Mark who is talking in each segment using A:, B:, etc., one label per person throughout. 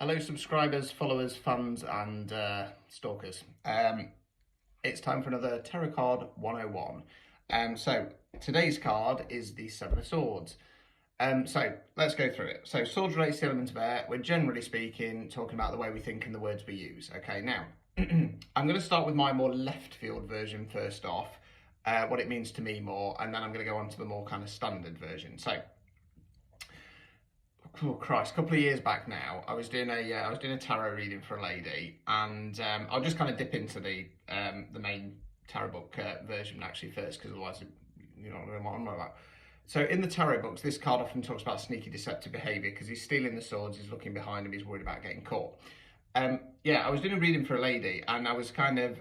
A: Hello, subscribers, followers, fans, and stalkers. It's time for another Tarot Card 101. So today's card is the Seven of Swords. So let's go through it. So swords relates to the element of air. We're generally speaking talking about the way we think and the words we use. Okay, now I'm going to start with my more left field version first off, what it means to me more, and then I'm going to go on to the more kind of standard version. So. Oh Christ! A couple of years back now, I was doing a tarot reading for a lady, and I'll just kind of dip into the main tarot book version actually first, because otherwise you don't know what I'm about. So in the tarot books, this card often talks about sneaky, deceptive behaviour because he's stealing the swords, he's looking behind him, he's worried about getting caught. I was doing a reading for a lady, and I was kind of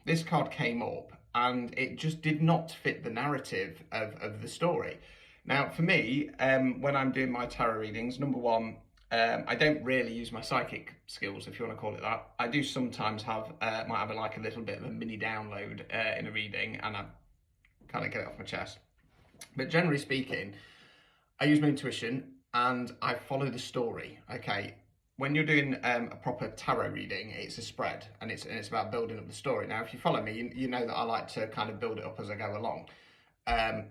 A: this card came up, and it just did not fit the narrative of the story. Now, for me, when I'm doing my tarot readings, number one, I don't really use my psychic skills, if you want to call it that. I do sometimes might have like a little bit of a mini download in a reading, and I kind of get it off my chest. But generally speaking, I use my intuition and I follow the story. Okay, when you're doing a proper tarot reading, it's a spread, and it's about building up the story. Now, if you follow me, you know that I like to kind of build it up as I go along.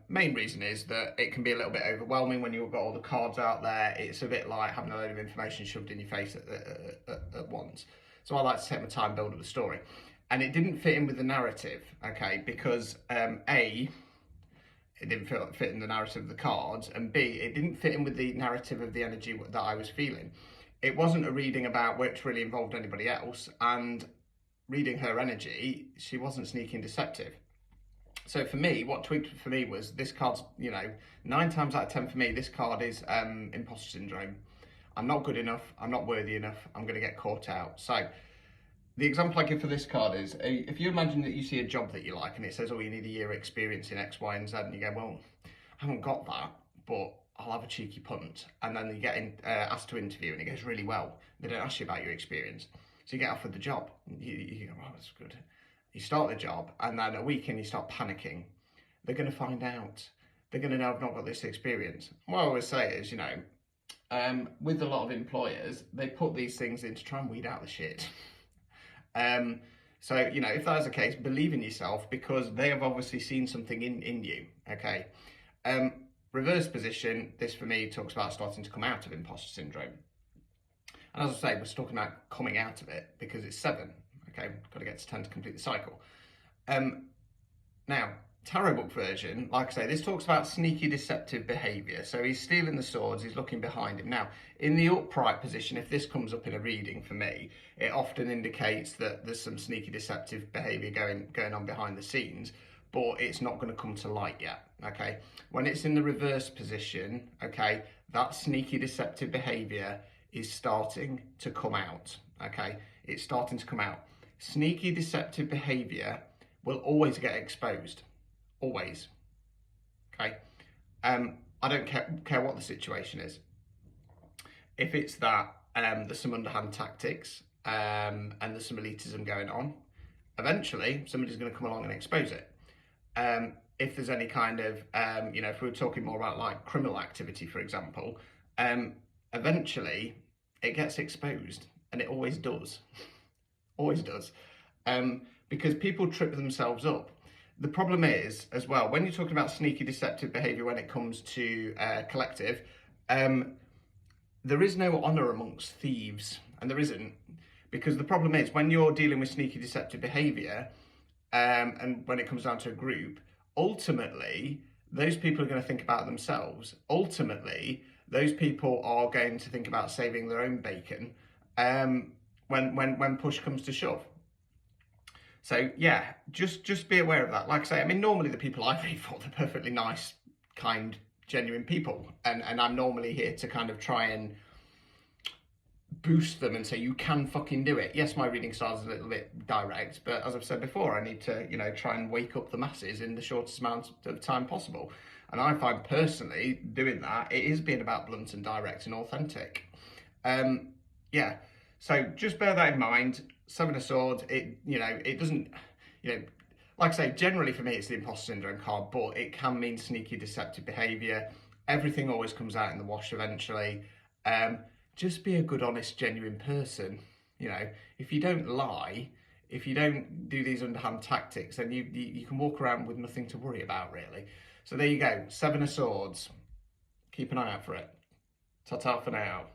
A: Main reason is that it can be a little bit overwhelming when you've got all the cards out there. It's a bit like having a load of information shoved in your face at once. So I like to take my time, build up the story. And it didn't fit in with the narrative, okay, because A, it didn't fit in the narrative of the cards, and B, it didn't fit in with the narrative of the energy that I was feeling. It wasn't a reading about which really involved anybody else, and reading her energy, she wasn't sneaky and deceptive. So for me, what tweaked for me was this card's, 9 times out of 10 for me, this card is imposter syndrome. I'm not good enough, I'm not worthy enough, I'm going to get caught out. So the example I give for this card is, if you imagine that you see a job that you like and it says, oh, you need a year experience in X, Y, and Z, and you go, well, I haven't got that, but I'll have a cheeky punt. And then you get asked to interview and it goes really well. They don't ask you about your experience. So you get offered the job. You go, oh, that's good. You start the job, and then a week in, you start panicking. They're going to find out. They're going to know I've not got this experience. What I always say is, with a lot of employers, they put these things in to try and weed out the shit. So, if that is the case, believe in yourself, because they have obviously seen something in you, okay? Reverse position, this for me talks about starting to come out of imposter syndrome. And as I say, we're talking about coming out of it because it's 7. Okay, got to get to 10 to complete the cycle. Now, tarot book version, like I say, this talks about sneaky, deceptive behaviour. So he's stealing the swords, he's looking behind him. Now, in the upright position, if this comes up in a reading for me, it often indicates that there's some sneaky, deceptive behaviour going on behind the scenes, but it's not going to come to light yet, okay? When it's in the reverse position, okay, that sneaky, deceptive behaviour is starting to come out, okay? It's starting to come out. Sneaky, deceptive behaviour will always get exposed. Always. Okay? I don't care what the situation is. If it's that there's some underhand tactics and there's some elitism going on, eventually somebody's going to come along and expose it. If there's any kind of, if we were talking more about like criminal activity, for example, eventually it gets exposed, and it always does. Always does, because people trip themselves up. The problem is, as well, when you're talking about sneaky, deceptive behaviour when it comes to collective, there is no honour amongst thieves, and there isn't, because the problem is when you're dealing with sneaky, deceptive behaviour, and when it comes down to a group, ultimately, those people are going to think about themselves. Ultimately, those people are going to think about saving their own bacon, when push comes to shove. So yeah, just be aware of that. Like I say, I mean, normally the people I read for, they're perfectly nice, kind, genuine people. And I'm normally here to kind of try and boost them and say, you can fucking do it. Yes, my reading style is a little bit direct, but as I've said before, I need to, try and wake up the masses in the shortest amount of time possible. And I find personally doing that, it is being about blunt and direct and authentic. Yeah. So just bear that in mind. 7 of Swords, it doesn't, like I say, generally for me it's the imposter syndrome card, but it can mean sneaky, deceptive behaviour. Everything always comes out in the wash eventually. just be a good, honest, genuine person. You know, if you don't lie, if you don't do these underhand tactics, then you can walk around with nothing to worry about, really. So there you go, 7 of Swords. Keep an eye out for it. Ta-ta for now.